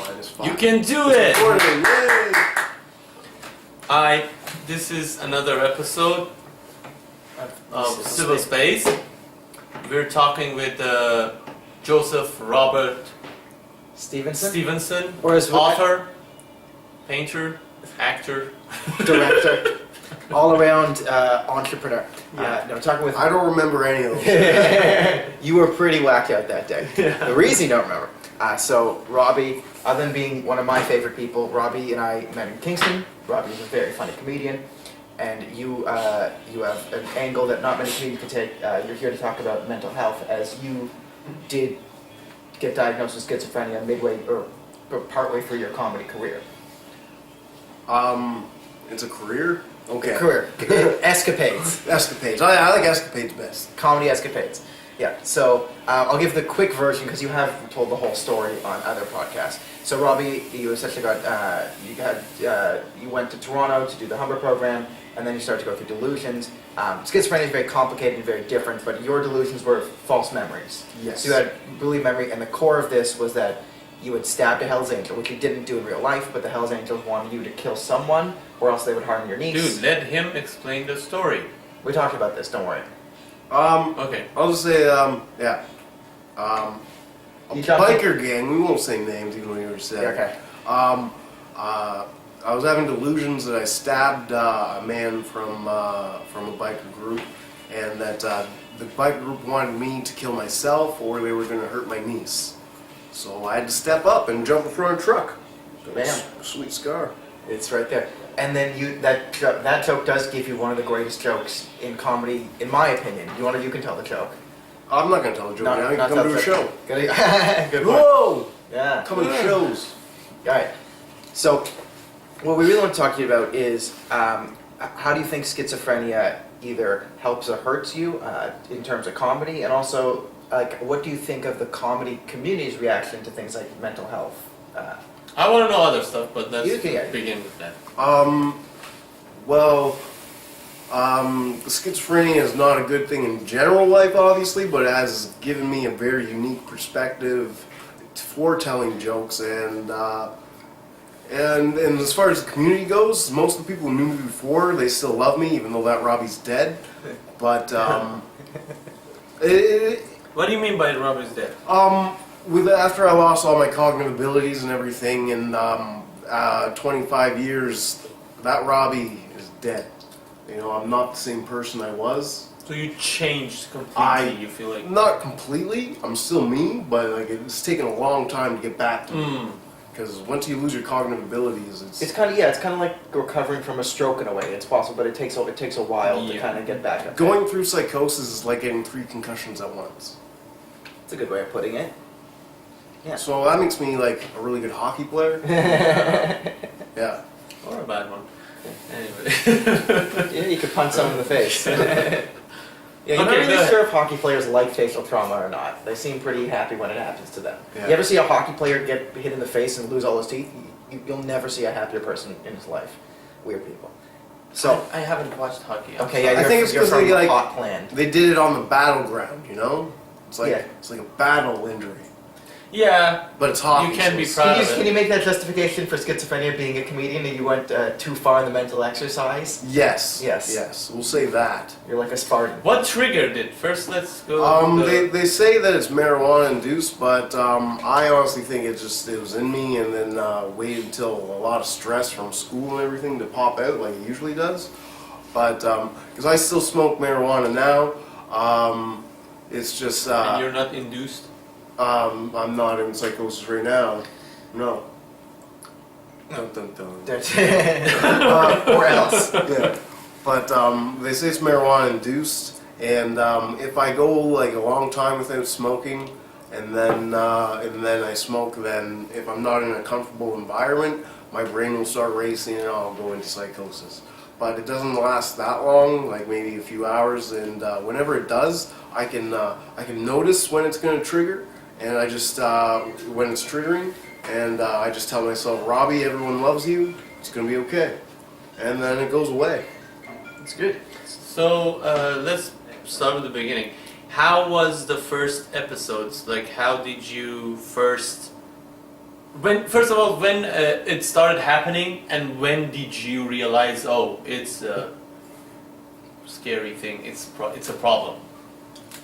-5. You can do it! Alright, this is another episode of Civil Space. We're talking with Joseph Robert Stevenson, or as author, painter, actor, director, all around entrepreneur. No, talking with. I don't remember any of those. You were pretty whacked out that day. Yeah. The reason you don't remember. So Robbie, other than being one of my favorite people, Robbie and I met in Kingston. Robbie is a very funny comedian, and you have an angle that not many comedians can take. You're here to talk about mental health, as you did get diagnosed with schizophrenia midway or partway through your comedy career. It's a career? Okay. Career. Escapades. Escapades. I like escapades best. Comedy escapades. Yeah, so I'll give the quick version because you have told the whole story on other podcasts. So Robbie, you essentially you went to Toronto to do the Humber program, and then you started to go through delusions. Schizophrenia is very complicated and very different, but your delusions were false memories. Yes. So you had believed memory, and the core of this was that you had stabbed a Hell's Angel, which you didn't do in real life, but the Hell's Angels wanted you to kill someone, or else they would harm your niece. Dude, let him explain the story. We talked about this, don't worry. Okay. I'll just say, yeah. A You jumped biker gang, we won't say names even though you already said. Okay. I was having delusions that I stabbed a man from a biker group, and that the biker group wanted me to kill myself, or they were going to hurt my niece. So I had to step up and jump in front of a truck. Bam. Sweet scar. It's right there. And then that joke does give you one of the greatest jokes in comedy, in my opinion. You can tell the joke. I'm not going to tell a joke now. You can come to a show. Good point. Whoa! Yeah. Come to shows. Alright. So, what we really want to talk to you about is how do you think schizophrenia either helps or hurts you in terms of comedy, and also what do you think of the comedy community's reaction to things like mental health? I want to know other stuff, but let's You can- begin with that. Well, schizophrenia is not a good thing in general life, obviously, but it has given me a very unique perspective for telling jokes, and as far as the community goes, most of the people who knew me before, they still love me, even though that Robbie's dead. But What do you mean by Robbie's dead? after I lost all my cognitive abilities and everything in 25 years, that Robbie is dead. You know, I'm not the same person I was. So you changed completely, you feel like? Not completely. I'm still me, but like it's taken a long time to get back to me. Because once you lose your cognitive abilities, It's kind of like recovering from a stroke in a way. It's possible, but it takes a while to kind of get back up. Going through psychosis is like getting 3 concussions at once. That's a good way of putting it. Yeah. So that makes me like a really good hockey player. Yeah. Or a bad one. Anyway. Yeah, you could punch someone in the face. Yeah, you're not Okay, really go sure if hockey players like facial trauma or not. They seem pretty happy when it happens to them. Yeah. You ever see a hockey player get hit in the face and lose all his teeth? You'll never see a happier person in his life. Weird people. So, I haven't watched hockey. okay, yeah, I think it's you're because from they like hot land. they did it on the battleground. You know, it's like Yeah. it's like a battle injury, Yeah, but it's hockey. you can so be it's- proud of Can it. you make that justification for schizophrenia being a comedian and you went too far in the mental exercise? Yes. Yes. Yes. We'll say that. You're like a Spartan. What triggered it? First, let's go. They say that it's marijuana induced, but I honestly think it was in me, and then waited until a lot of stress from school and everything to pop out like it usually does. But because I still smoke marijuana now, it's just and you're not induced? I'm not in psychosis right now. No. Dun, dun, dun. Or else. Yeah. But they say it's marijuana induced, and if I go like a long time without smoking, and then I smoke, then if I'm not in a comfortable environment, my brain will start racing and I'll go into psychosis. But it doesn't last that long, like maybe a few hours, and whenever it does, I can notice when it's going to trigger, and I just when it's triggering, and I just tell myself, Robbie, everyone loves you, it's going to be okay, and then it goes away. It's good. So let's start with the beginning. How was the first episodes? Like, how did you first first of all, when it started happening, and when did you realize, oh, it's a scary thing, it's a problem?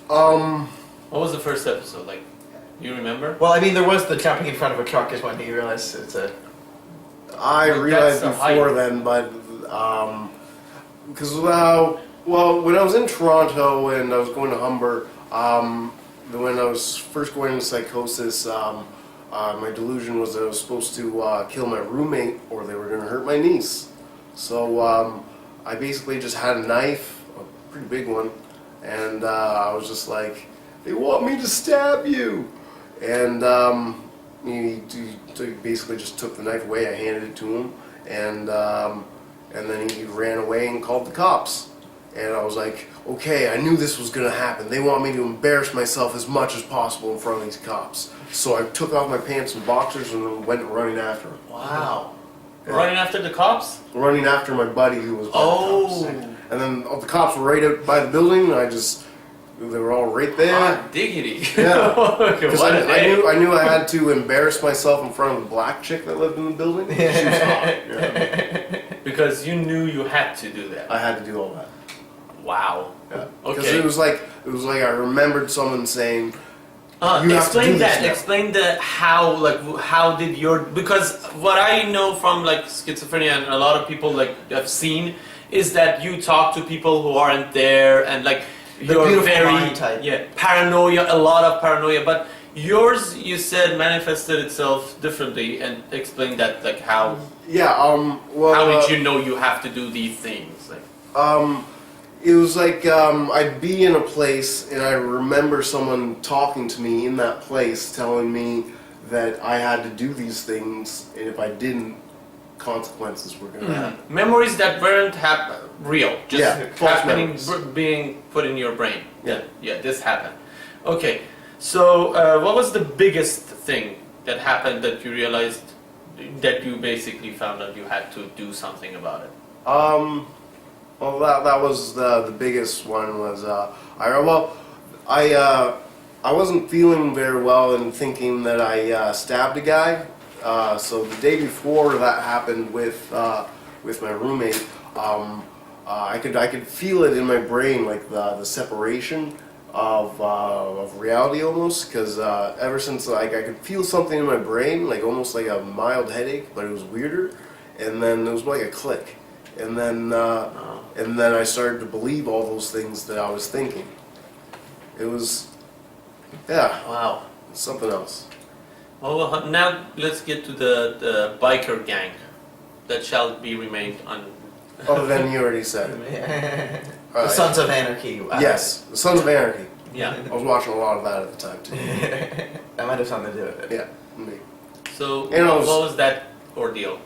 What was the first episode like? You remember? Well, I mean, there was the jumping in front of a truck is when you realize it's a... I realized that's the before height. then, but because well, when I was in Toronto and I was going to Humber, when I was first going into psychosis, my delusion was that I was supposed to kill my roommate or they were going to hurt my niece. So I basically just had a knife, a pretty big one, and I was just like, "They want me to stab you," and he basically just took the knife away. I handed it to him, and then he ran away and called the cops. And I was like, okay, I knew this was going to happen. They want me to embarrass myself as much as possible in front of these cops. So I took off my pants and boxers and went running after him. Wow. Yeah. Running after the cops? Running after my buddy who was by Oh. the cops. And then the cops were right out by the building, and they were all right there. Ah, diggity. Yeah. Okay, Because what a day. I knew I had to embarrass myself in front of the black chick that lived in the building. She was hot. Yeah. Because you knew you had to do that. I had to do all that. Wow. Yeah. Because Okay. it was like I remembered someone saying, "You have to Explain do that. this now." Explain how did your, because what I know from like schizophrenia and a lot of people like have seen is that you talk to people who aren't there and like The you're beautiful very mind type. paranoia, a lot of paranoia, but yours you said manifested itself differently, and explain that, like how Yeah. Well. how did you know you have to do these things, like It was like I'd be in a place and I remember someone talking to me in that place, telling me that I had to do these things, and if I didn't, consequences were going to happen. memories that weren't real, just Yeah, false happening, memories. being put in your brain. Yeah. Yeah, this happened. Okay, so what was the biggest thing that happened that you realized that you basically found out you had to do something about it? Well, that was the biggest one. Was I wasn't feeling very well and thinking that I stabbed a guy. So the day before that happened with my roommate, I could feel it in my brain, like the separation of reality almost. Because ever since like I could feel something in my brain, like almost like a mild headache, but it was weirder. And then it was like a click. And then I started to believe all those things that I was thinking. It was, yeah, Wow. something else. Well, now let's get to the biker gang that shall be remained on. Oh, then you already said it. The Alright. Sons of Anarchy. Yes, the Sons of Anarchy. Yeah. I was watching a lot of that at the time too. That might have something to do with it. Yeah, me. So And I what was- was that ordeal?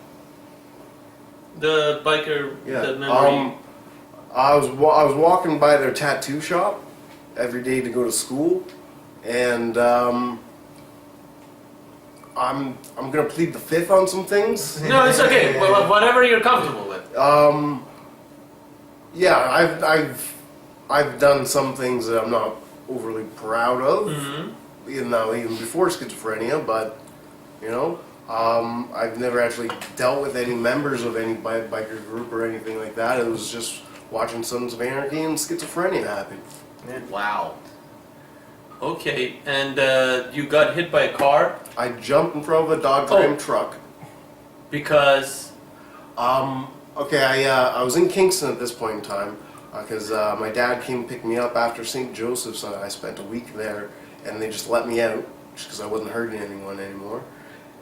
The biker, Yeah. the memory. I was walking by their tattoo shop every day to go to school, and I'm gonna plead the fifth on some things. No, it's okay. Well, whatever you're comfortable with. Yeah, I've done some things that I'm not overly proud of, even before schizophrenia, but you know, I've never actually dealt with any members of any biker group or anything like that. It was just watching Sons of Anarchy and schizophrenia happen. Wow. Okay, and you got hit by a car I jumped in front of a Dodge Ram truck. because Okay, I was in Kingston at this point in time because my dad came to pick me up after St. Joseph's. I spent a week there, and they just let me out just because I wasn't hurting anyone anymore.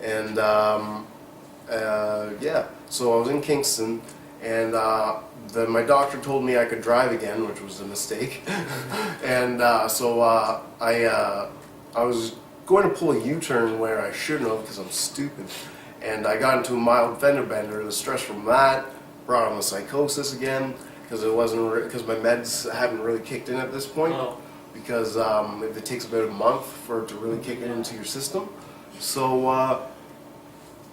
And yeah, so I was in Kingston, and then my doctor told me I could drive again, which was a mistake. And so I was going to pull a U-turn where I shouldn't have because I'm stupid. And I got into a mild fender bender. The stress from that brought on the psychosis again because because my meds haven't really kicked in at this point. Oh. Because it takes about a month for it to really kick it into your system. So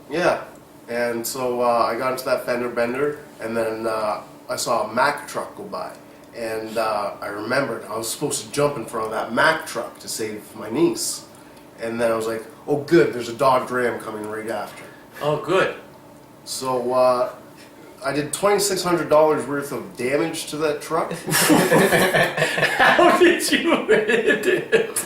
yeah, and so I got into that fender bender, and then I saw a Mack truck go by, and I remembered I was supposed to jump in front of that Mack truck to save my niece. And then I was like, oh good, there's a Dodge Ram coming right after. Oh, good. So I did $2,600 worth of damage to that truck. How did you hit it?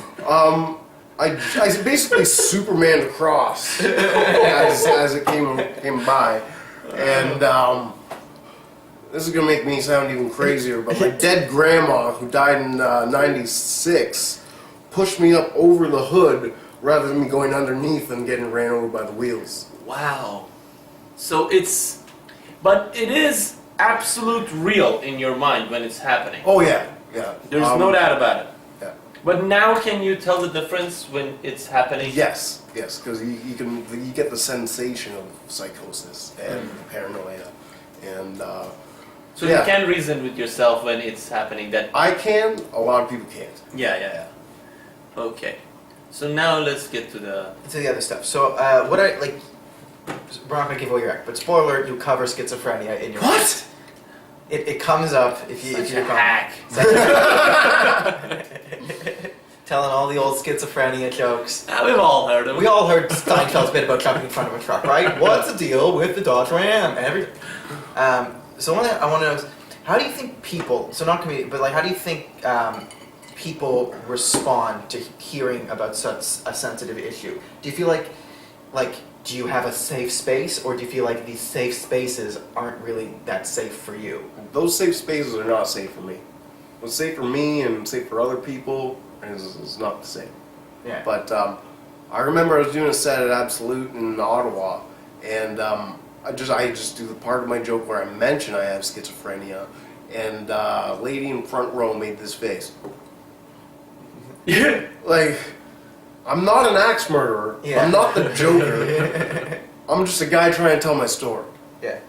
I basically Superman across as it came by, and this is gonna make me sound even crazier. But my dead grandma, who died in '96, pushed me up over the hood rather than me going underneath and getting ran over by the wheels. Wow. So but it is absolute real in your mind when it's happening. Oh yeah, yeah. There's no doubt about it. Yeah. But now can you tell the difference when it's happening? Yes, because you get the sensation of psychosis and paranoia, and So yeah. you can reason with yourself when it's happening that I can. A lot of people can't. yeah. Okay. So now let's get to the other stuff. So what I like, we're not gonna give away your act, but spoiler alert, you cover schizophrenia in your What? It comes up if you Such a hack. telling all the old schizophrenia jokes. We've all heard them. We all heard Steinfeld's bit about jumping in front of a truck, right? What's the deal with the Dodge Ram? So one thing I want to know is, how do you think people, so not comedian, but like, how do you think people respond to hearing about such a sensitive issue? Do you feel like, do you have a safe space, or do you feel like these safe spaces aren't really that safe for you? Those safe spaces are not safe for me. What's safe for me and safe for other people is not the same. Yeah. But I remember I was doing a set at Absolute in Ottawa, and I just do the part of my joke where I mention I have schizophrenia, and a lady in front row made this face. Like, I'm not an axe murderer. Yeah. I'm not the Joker. I'm just a guy trying to tell my story. Yeah.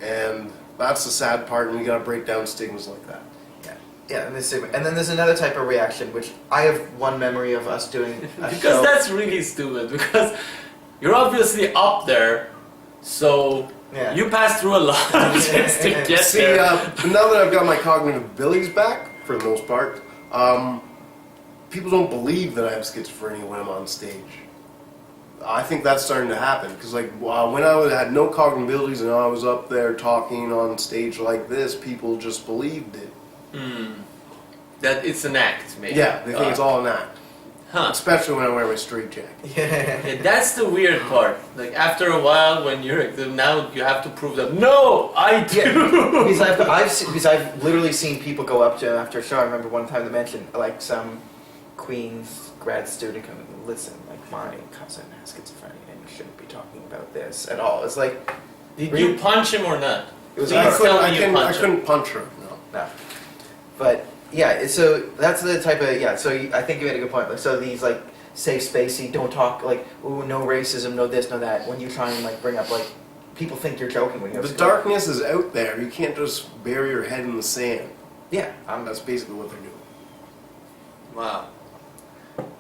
And that's the sad part, and we gotta break down stigmas like that. Yeah, and then there's another type of reaction, which I have one memory of us doing a Because show. that's really stupid, because you're obviously up there, so Yeah. you pass through a lot just to get See, there. now that I've got my cognitive abilities back, for the most part, people don't believe that I have schizophrenia when I'm on stage. I think that's starting to happen, because like when I had no cognitive abilities and I was up there talking on stage like this, people just believed it. That it's an act, maybe. Yeah, they think it's all an act. Huh. Especially when I wear my straight jacket. Yeah, that's the weird part. Like after a while, when you're now you have to prove that no, I do. Because I've literally seen people go up to him after a show. I remember one time they mentioned like some Queen's grad student coming, listen, like my cousin has schizophrenia and you shouldn't be talking about this at all. It's like, Did you punch him or not? it was Please hard. tell me you I punched him. couldn't punch her. No. No. But yeah, so that's the type of, so I think you made a good point. Like, so these like safe spacey, don't talk like, ooh, no racism, no this, no that. When you try and like bring up like, people think you're joking when you have The darkness is out there. You can't just bury your head in the sand. Yeah. That's basically what they're doing. Wow.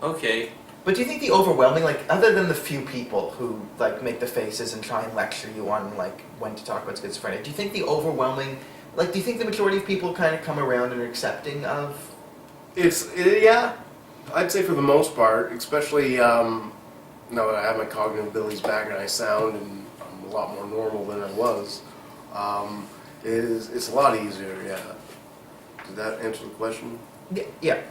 Okay. But do you think the overwhelming, like, other than the few people who like make the faces and try and lecture you on like when to talk about schizophrenia, do you think the overwhelming, like, do you think the majority of people kind of come around and are accepting of? Yeah, I'd say for the most part, especially now that I have my cognitive abilities back and I sound and I'm a lot more normal than I was. It's a lot easier. Yeah. Did that answer the question? Yeah,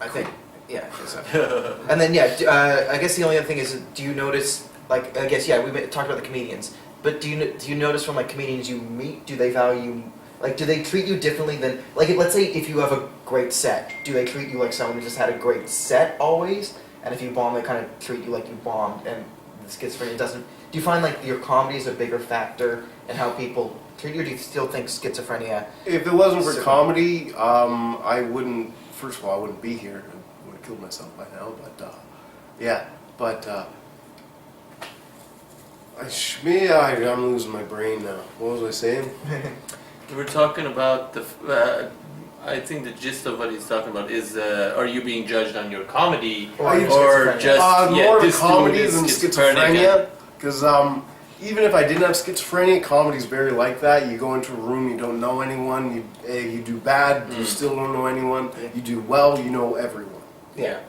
I think. Yeah, I think so. And then I guess the only other thing is, do you notice, like, I guess we talked about the comedians, but do you notice from like comedians you meet, do they value, like, do they treat you differently than, like, let's say if you have a great set, do they treat you like someone who just had a great set always, and if you bomb, they kind of treat you like you bombed, and the schizophrenia doesn't? Do you find like your comedy is a bigger factor in how people treat you, or do you still think schizophrenia? If it wasn't for comedy, I wouldn't. First of all, I wouldn't be here. I would have killed myself by now. But yeah. But I'm losing my brain now. What was I saying? We were talking about I think the gist of what he's talking about is, are you being judged on your comedy Or or just more this comedy dude is than schizophrenic? schizophrenia. Because even if I didn't have schizophrenia, comedy's very like that. You go into a room, you don't know anyone. You do bad, you still don't know anyone. You do well, you know everyone. Yeah.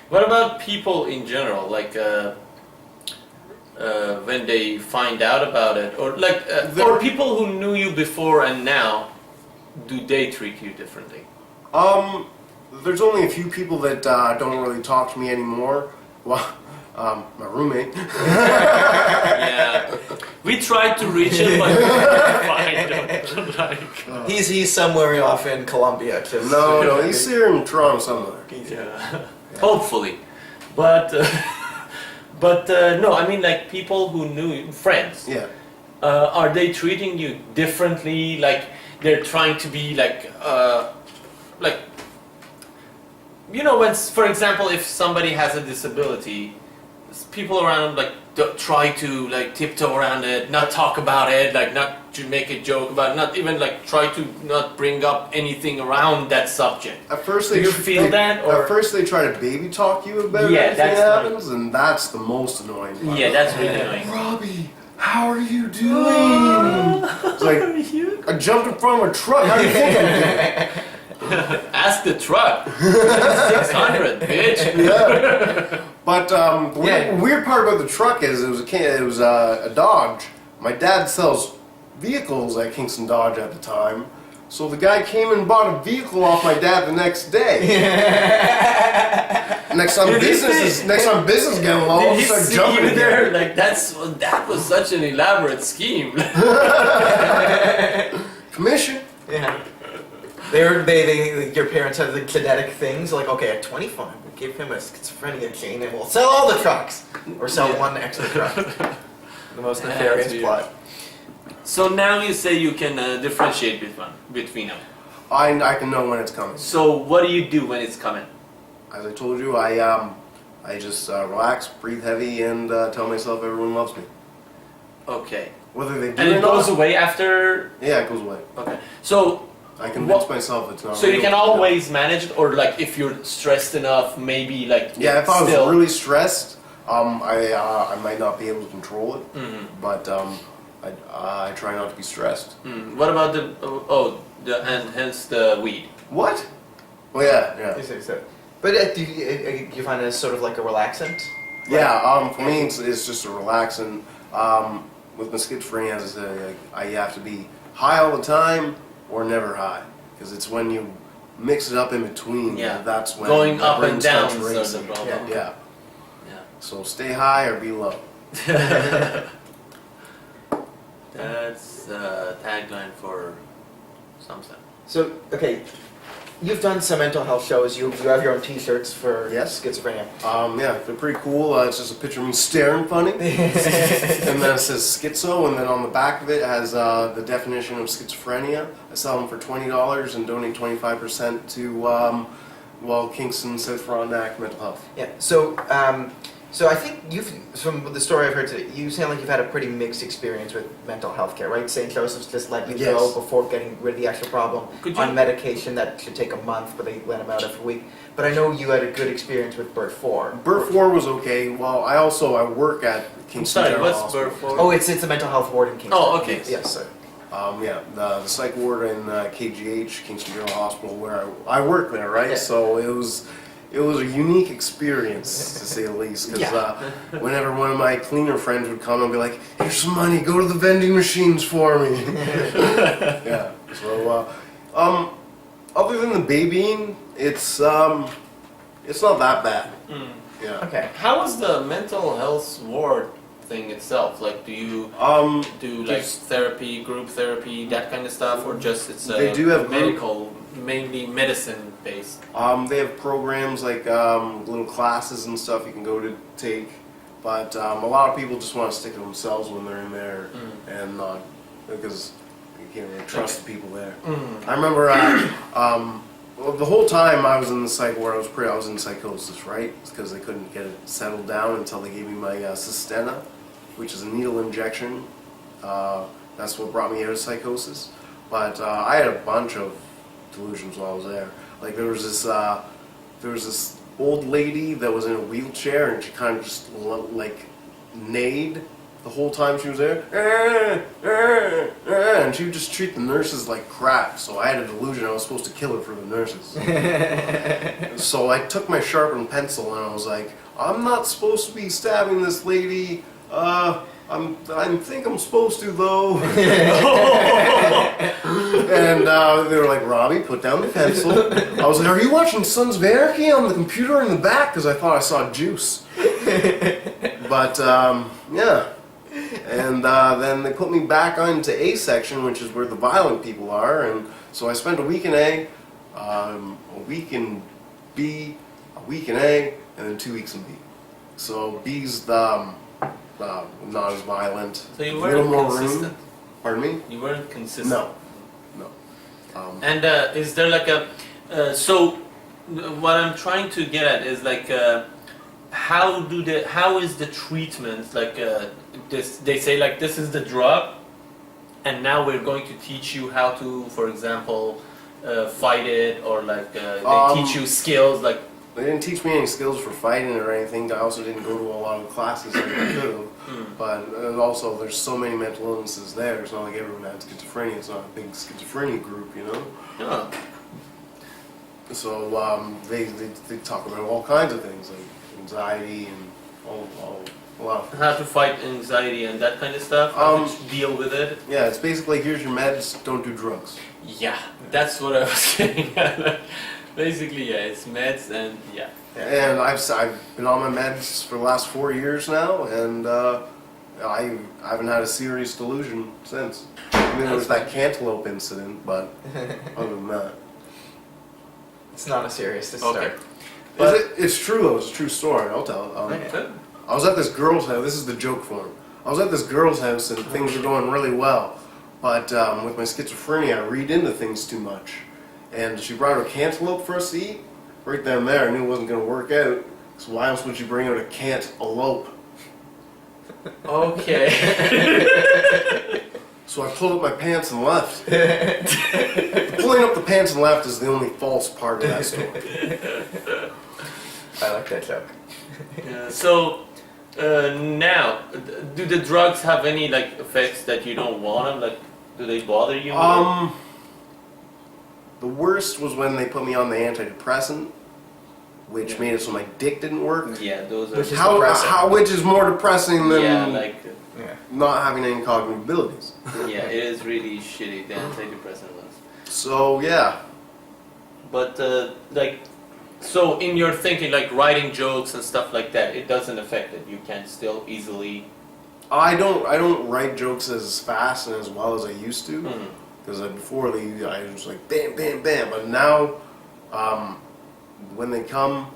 What about people in general? Like when they find out about it, or like, or people who knew you before and now, do they treat you differently? There's only a few people that don't really talk to me anymore. Well, my roommate. Yeah, we tried to reach him, but we couldn't find him. Like, He's somewhere off in Colombia. Just No, he's here in Toronto somewhere. yeah. Hopefully, but no, I mean like people who knew you, friends. Yeah. Are they treating you differently? Like they're trying to be like you know, when, for example, if somebody has a disability, people around them like try to like tiptoe around it, not talk about it, like not to make a joke about it, not even like try to not bring up anything around that subject. At first, Do you feel that, or at first they try to baby talk you about Yeah, everything that's that happens, and that's the most annoying part. yeah, that's really annoying. Robbie, how are you doing? It's like, I jumped in front of a truck. How do you think I'm doing? Ask the truck. 600, bitch. Yeah. But the weird part about the truck is it was a Dodge. My dad sells vehicles at Kingston Dodge at the time, so the guy came and bought a vehicle off my dad the next day. Next time business getting low, Did I'll he start see jumping you in there? Like that was such an elaborate scheme. Commission. Yeah. Your parents had the genetic things, like, okay, at 25, we'll give him a schizophrenia gene and we'll sell all the trucks. Or sell one extra truck. The most Yeah, nefarious that's weird. plot. So now you say you can differentiate between them. I can know when it's coming. So what do you do when it's coming? As I told you, I just relax, breathe heavy, and tell myself everyone loves me. Okay. Whether they do And or it goes not, away after. yeah, it goes away. Okay. So I convince myself it's not So you real. can always manage it, or like if you're stressed enough, maybe like Yeah, if I was still. really stressed, I might not be able to control it. Mhm. But I try not to be stressed. What about and hence the weed? What? Well, yeah. But do you find it as sort of like a relaxant? Yeah, for me it's just a relaxant. With my schizophrenia, as I said, I have to be high all the time or never high, because it's when you mix it up in between. Yeah. That's when Going my up brain and down starts is the racing. problem. Yeah. Yeah. So stay high or be low. That's a tagline for something. So, okay, you've done some mental health shows. You have your own T-shirts for Yes. schizophrenia. Yeah, they're pretty cool. It's just a picture of me staring funny. And then it says schizo, and then on the back of it has the definition of schizophrenia. I sell them for $20 and donate 25% to, Kingston South Frontenac Mental Health. Yeah. So I think from the story I've heard today, you sound like you've had a pretty mixed experience with mental health care, right? St. Joseph's just let you Yes. go before getting rid of the extra problem Could you- on medication that should take a month, but they let him out after a week. But I know you had a good experience with Bert 4. Burt 4 was okay. Well, I work at Kingston Sorry, General what's Hospital. Burt 4? Oh, it's a mental health ward in Kingston. Oh, okay. Yes, sir. Yeah, the psych ward in KGH, Kingston General Hospital, where I work there, right? Yeah. So it was a unique experience, to say the least, because whenever one of my cleaner friends would come and be like, "Here's some money, go to the vending machines for me." Yeah. So, other than the babying, it's not that bad. Yeah. Okay. How is the mental health ward thing itself? Like, do you do like Just- therapy, group therapy, that kind of stuff, or just it's They do have group- medical, mainly medicine based? They have programs like little classes and stuff you can go to take, but a lot of people just want to stick to themselves when they're in there, and not because you can't really trust the people there. I remember well, the whole time I was in the psych ward, I was in psychosis, right? Because they couldn't get it settled down until they gave me my Systena, which is a needle injection. That's what brought me out of psychosis. But I had a bunch of delusions while I was there. Like there was this old lady that was in a wheelchair, and she kind of just like neighed the whole time she was there, and she would just treat the nurses like crap. So I had a delusion I was supposed to kill her for the nurses. So I took my sharpened pencil and I was like, I'm not supposed to be stabbing this lady. I think I'm supposed to though. And they were like, Robbie, put down the pencil. I was like, are you watching Sons of Anarchy on the computer in the back? Because I thought I saw juice. But yeah. And then they put me back onto A section, which is where the violent people are. And so I spent a week in A, a week in B, a week in A, and then 2 weeks in B. So B's the not as violent. So you a little weren't more consistent. room. Pardon me? You weren't consistent. No. And is there like a so what I'm trying to get at is like how is the treatment like this? They say like this is the drug, and now we're going to teach you how to, for example, fight it, or like they teach you skills like. They didn't teach me any skills for fighting or anything. I also didn't go to a lot of classes that I could have. But also, there's so many mental illnesses there. It's not like everyone had schizophrenia. It's not a big schizophrenia group, you know? Yeah. So they talk about all kinds of things, like anxiety and a lot of How to fight anxiety and that kind of stuff. How to deal with it. Yeah, it's basically, here's your meds, don't do drugs. Yeah, that's what I was saying. Basically, yeah, it's meds and yeah. And I've been on my meds for the last 4 years now, and I haven't had a serious delusion since. I mean, there was that cantaloupe incident, but other than that. It's not a serious to Okay. start. But it's true though, it's a true story, I'll tell. Okay. I was at this girl's house, this is the joke form. I was at this girl's house and things were going really well, but with my schizophrenia I read into things too much. And she brought out a cantaloupe for us to eat. Right down there, I knew it wasn't going to work out. So why else would you bring out a cantaloupe? Okay. So I pulled up my pants and left. Pulling up the pants and left is the only false part of that story. I like that joke. Yeah, so now, do the drugs have any like effects that you don't want them? Like, do they bother you? The worst was when they put me on the antidepressant, which made it so my dick didn't work. Yeah, those are. Which is depressing. Which is more depressing than Yeah, like. Yeah. not having any cognitive abilities. Yeah, it is really shitty. The antidepressant ones. So yeah, But like, so in your thinking, like writing jokes and stuff like that, it doesn't affect it. You can still easily. I don't write jokes as fast and as well as I used to. Because before I was like bam, bam, bam. But now, when they come,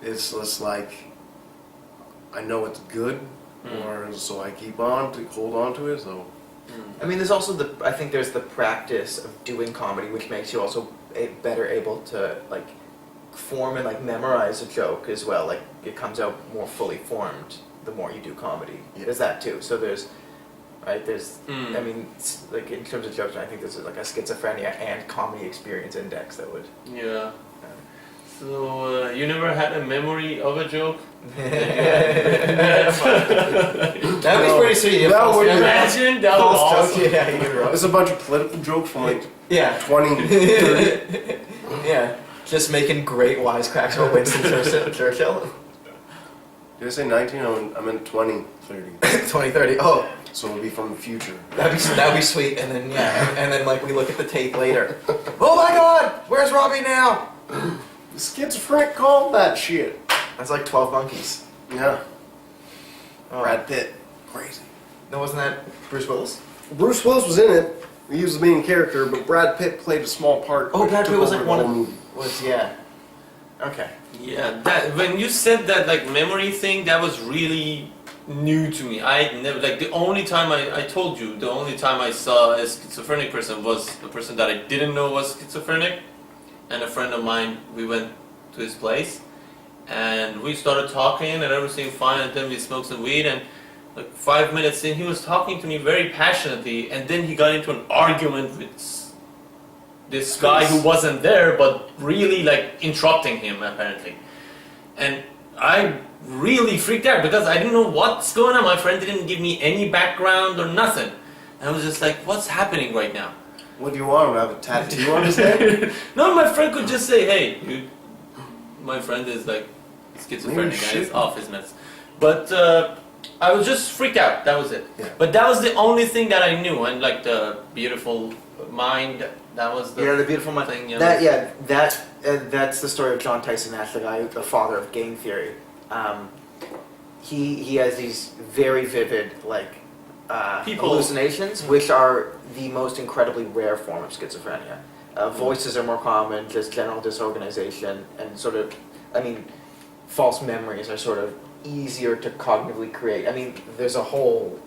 it's just like I know it's good, or so I keep on to hold on to it. So I mean, there's also I think there's the practice of doing comedy, which makes you also better able to like form and like memorize a joke as well. Like it comes out more fully formed the more you do comedy. Yeah. There's that too. So there's I mean, like in terms of jokes, I think there's like a schizophrenia and comedy experience index that would. Yeah. So you never had a memory of a joke? That'd be pretty sweet. That would be- Imagine that was False awesome. joke, yeah, you're right. there's a bunch of political jokes from like Yeah, 20, 30. yeah. Just making great wisecracks about Winston Churchill. Did I say 19? I meant 20, 30. 2030. Oh, So it'll be from the future. that'd be sweet. And then and then like we look at the tape later. Oh my God, where's Robbie now? The schizophrenic called that shit. That's like 12 Monkeys. Yeah. Oh. Brad Pitt. Crazy. No, wasn't that Bruce Willis? Bruce Willis was in it. He was the main character, but Brad Pitt played a small part. Oh, which Brad took Pitt was over like the one whole of movie. yeah. Okay. Yeah, that when you said that like memory thing, that was really new to me. I never like the only time I told you the only time I saw a schizophrenic person was a person that I didn't know was schizophrenic, and a friend of mine. We went to his place, and we started talking, and everything fine. And then we smoked some weed, and like 5 minutes in, he was talking to me very passionately, and then he got into an argument with this guy who wasn't there, but really like interrupting him apparently. And I really freaked out because I didn't know what's going on. My friend didn't give me any background or nothing. And I was just like, what's happening right now? What do you want? To have a tattoo on his head? No, my friend could just say, hey, dude, my friend is like schizophrenic and he's off his meds. But I was just freaked out, that was it. Yeah. But that was the only thing that I knew, and like the beautiful mind, that was the the beautiful mind thing. You know? That's the story of John Tyson Nash, the guy, the father of game theory. He has these very vivid hallucinations, which are the most incredibly rare form of schizophrenia. Voices are more common, just general disorganization, and sort of, false memories are sort of easier to cognitively create. There's a whole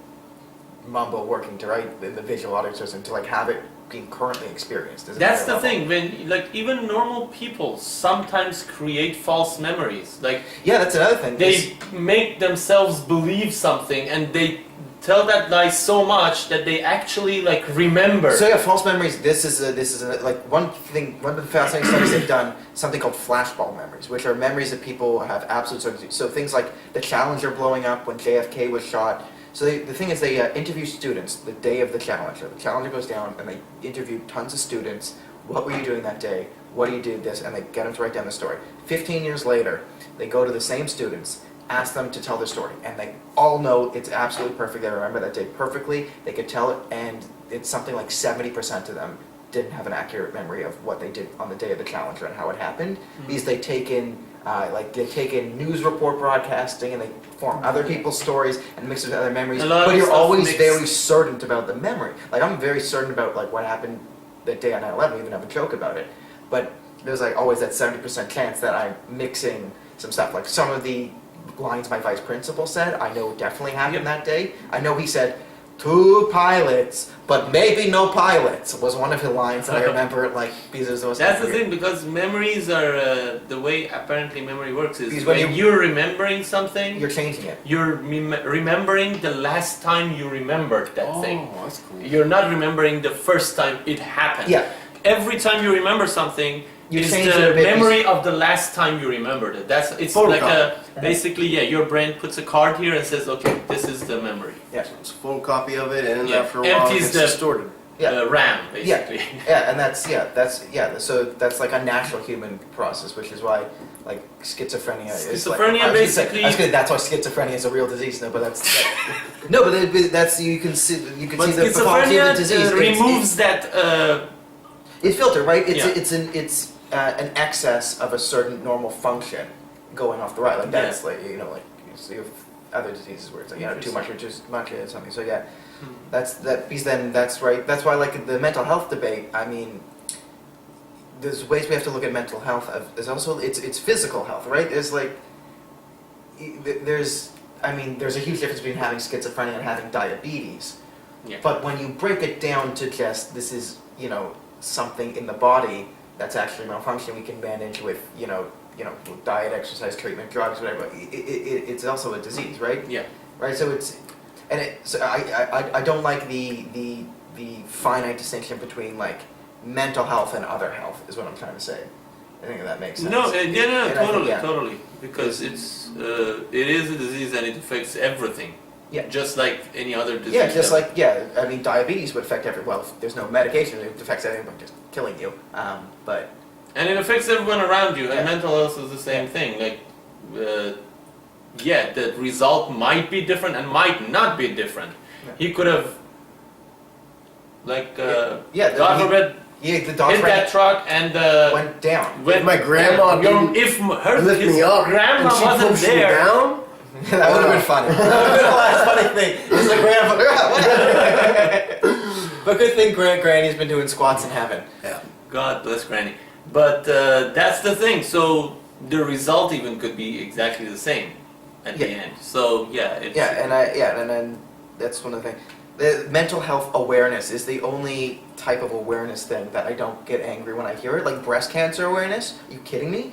mumbo working to write in the visual audio system to have it being currently experienced. That's the thing. When even normal people sometimes create false memories. That's another thing. They make themselves believe something, and they tell that lie so much that they actually remember. So false memories. This is one thing. One of the fascinating studies they've done, something called flashbulb memories, which are memories that people have absolute certainty. So things like the Challenger blowing up when JFK was shot. So the thing is, they interview students the day of the Challenger. The Challenger goes down, and they interview tons of students. What were you doing that day? What do you do this? And they get them to write down the story. 15 years later, they go to the same students, ask them to tell their story, and they all know it's absolutely perfect. They remember that day perfectly. They could tell it, and it's something like 70% of them didn't have an accurate memory of what they did on the day of the Challenger and how it happened. Because they take in news report broadcasting, and they form other people's stories and mix it with other memories. But you're always very certain about the memory. I'm very certain about what happened that day on 9/11. We even have a joke about it. But there's always that 70% chance that I'm mixing some stuff. Some of the lines my vice principal said, I know definitely happened that day. I know he said, 2 pilots, but maybe no pilots, was one of his lines that I remember, because it was the most That's the thing, because memories are, the way apparently memory works is Because when you're remembering something, you're changing it. you're remembering the last time you remembered that thing. Oh, that's cool. You're not remembering the first time it happened. Yeah. Every time you remember something, You it's change the it a bit. memory of the last time you remembered it. It's like basically, your brain puts a card here and says, okay, this is the memory. Yeah. It's a photocopy of it, and Yeah. after a while Empties it's the- distorted. Yeah. RAM, basically. Yeah, and so that's a natural human process, which is why schizophrenia is Schizophrenia basically- that's why schizophrenia is a real disease. No, but that's you can see But the pathology schizophrenia of the disease. removes that. It's filtered, right? Yeah. It's an excess of a certain normal function going off the right. That's you have other diseases where it's too much or too much or something. So yeah, because then that's right. That's why the mental health debate. There's ways we have to look at mental health. There's also it's physical health, right? There's a huge difference between having schizophrenia and having diabetes. Yeah. But when you break it down to just this is something in the body that's actually malfunctioning, we can manage with diet, exercise, treatment, drugs, whatever. It's also a disease, right? Yeah. Right. So I don't like the finite distinction between mental health and other health is what I'm trying to say. I think that makes sense. No, totally. Because it is a disease and it affects everything. Yeah. Just like any other disease. Yeah, just diabetes would affect if there's no medication, it affects everything by just killing you. And it affects everyone around you, and Yeah. mental health is the same thing. The result might be different and might not be different. Yeah. He could have, God forbid, the dog hit that truck and went down. If my grandma didn't if lift me up grandma and she wasn't pushed me there, down, That would have been funny. That would have been the last funny thing. It's the grandfather. But good thing Granny's been doing squats in heaven. yeah. God bless Granny. But that's the thing. So the result even could be exactly the same at the end. So it's, and then that's one of the things. The mental health awareness is the only type of awareness thing that I don't get angry when I hear it. Like breast cancer awareness. Are you kidding me?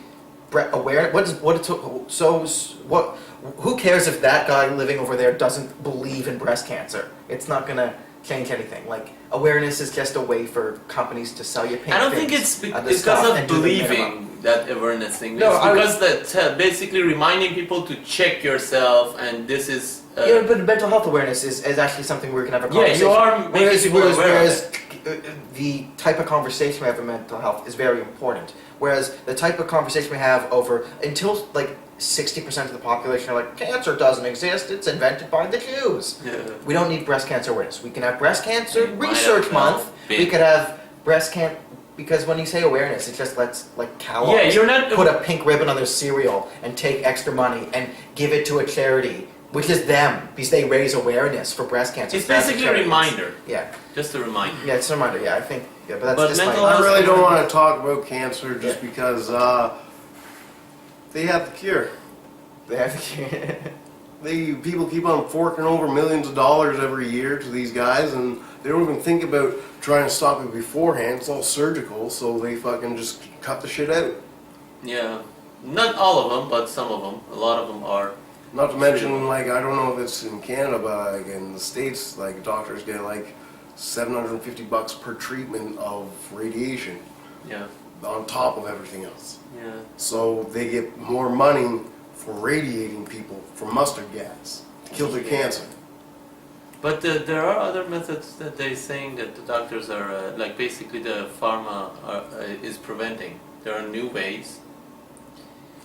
Who cares if that guy living over there doesn't believe in breast cancer? It's not gonna change anything. Like awareness is just a way for companies to sell you paint. I don't think it's because of believing that awareness thing. No, it's because that basically reminding people to check yourself, and this is. Yeah, but mental health awareness is actually something we can have a conversation. Yeah, you are making people aware of it. The type of conversation we have in mental health is very important. Whereas the type of conversation we have over until like 60% of the population are like, cancer doesn't exist, it's invented by the Jews. Yeah. We don't need breast cancer awareness. We can have breast cancer We might research have month. been. We could have breast cancer, because when you say awareness, it just lets like Kellogg's Yeah, you're not put a pink ribbon on their cereal and take extra money and give it to a charity, which is them, because they raise awareness for breast cancer. It's That's basically a charity. reminder. Yeah. Just a reminder. Yeah, it's a reminder. Yeah, I think. Yeah, but that's But just mental my. health- I really don't want to talk about cancer just Yeah. because they have the cure. They have People keep on forking over millions of dollars every year to these guys, and they don't even think about trying to stop it beforehand. It's all surgical, so they fucking just cut the shit out. Yeah. Not all of them, but some of them. A lot of them are. Not to mention, like, I don't know if it's in Canada, but like in the States, like doctors get like $750 per treatment of radiation Yeah. on top of everything else. Yeah. So they get more money for radiating people for mustard gas to kill their cancer. But there are other methods that they're saying that the doctors are, like basically the pharma is preventing. There are new ways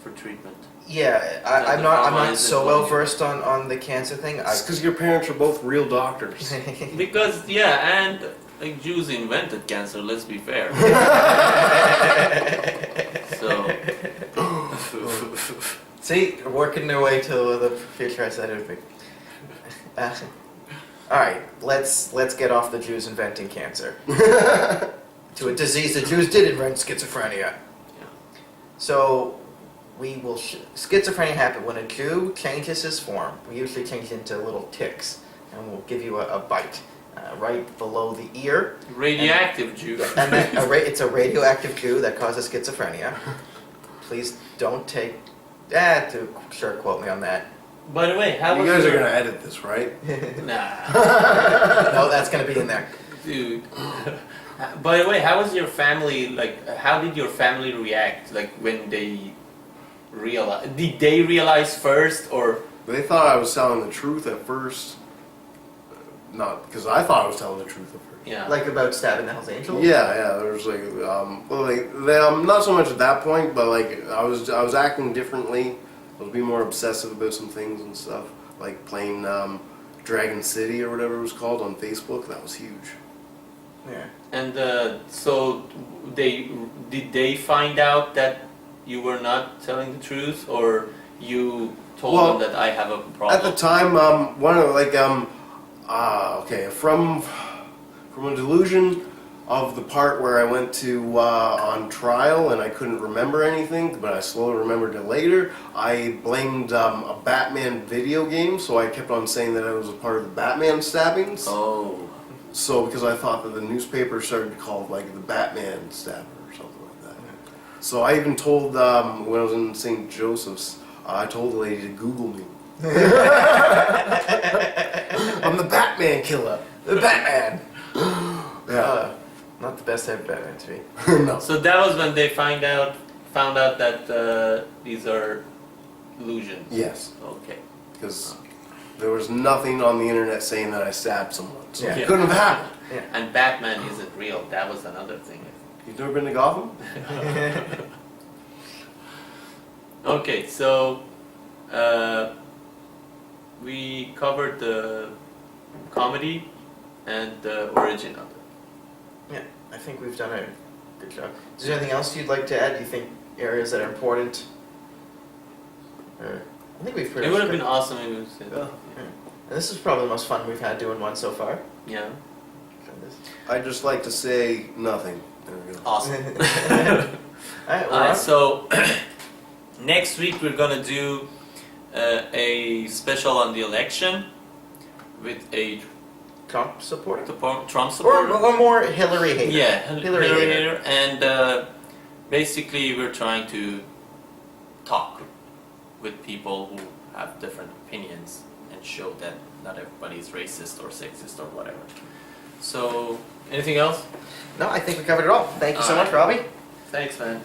for treatment. Yeah, I'm the not. I'm pharma not is so well involved. versed on the cancer thing. It's because your parents are both real doctors. Because, yeah, and like Jews invented cancer, let's be fair. So. See, working their way to the future. I said it would be. All right, let's get off the Jews inventing cancer to a disease the Jews did invent, schizophrenia. Yeah. So we will. Schizophrenia happens when a Jew changes his form. We usually change into little ticks, and we'll give you a bite right below the ear. Radioactive Jew. And then it's a radioactive Jew that causes schizophrenia. Please don't take to sure quote me on that. By the way, how You was guys are your... gonna edit this, right? Nah. No, that's gonna be in there. Dude. By the way, how was your family, like, how did your family react, like, when they realized, did they realize first, or? They thought I was telling the truth at first. Not because I thought I was telling the truth at first. Yeah. Like about stabbing the Hells Angels? Yeah, there was like, well, not so much at that point, but like I was acting differently. I was being more obsessive about some things and stuff, like playing Dragon City or whatever it was called on Facebook. That was huge. Yeah. And so did they find out that you were not telling the truth, or you told them that I have a problem? At the time, one of like from a delusion of the part where I went to on trial and I couldn't remember anything, but I slowly remembered it later. I blamed a Batman video game, so I kept on saying that I was a part of the Batman stabbings. Oh. So because I thought that the newspaper started to call it like the Batman stabber or something like that. So I even told when I was in St. Joseph's, I told the lady to Google me. I'm the Batman killer. The Batman! Yeah. Not the best type of Batman to be. No. So that was when they found out that these are illusions. Yes, Okay. because there was nothing on the internet saying that I stabbed someone, so Yeah. it couldn't have happened. Yeah. And Batman isn't real. That was another thing. You've never been to Gotham? Okay, so we covered the comedy and the origin of it. Yeah, I think we've done a good job. Is there anything else you'd like to add? Do you think areas that are important? I think we've pretty It much would have been covered- awesome if it was. Yeah. And this is probably the most fun we've had doing one so far. Yeah. I'd just like to say nothing. There we go. Awesome. Alright, Alright, so next week we're gonna do a special on the election with a Trump supporter? Trump supporter. Or more Hillary hater. Yeah, Hillary hater. And basically we're trying to talk with people who have different opinions and show that not everybody is racist or sexist or whatever. So, anything else? No, I think we covered it all. Thank you so All much, right. Robbie. Thanks, man.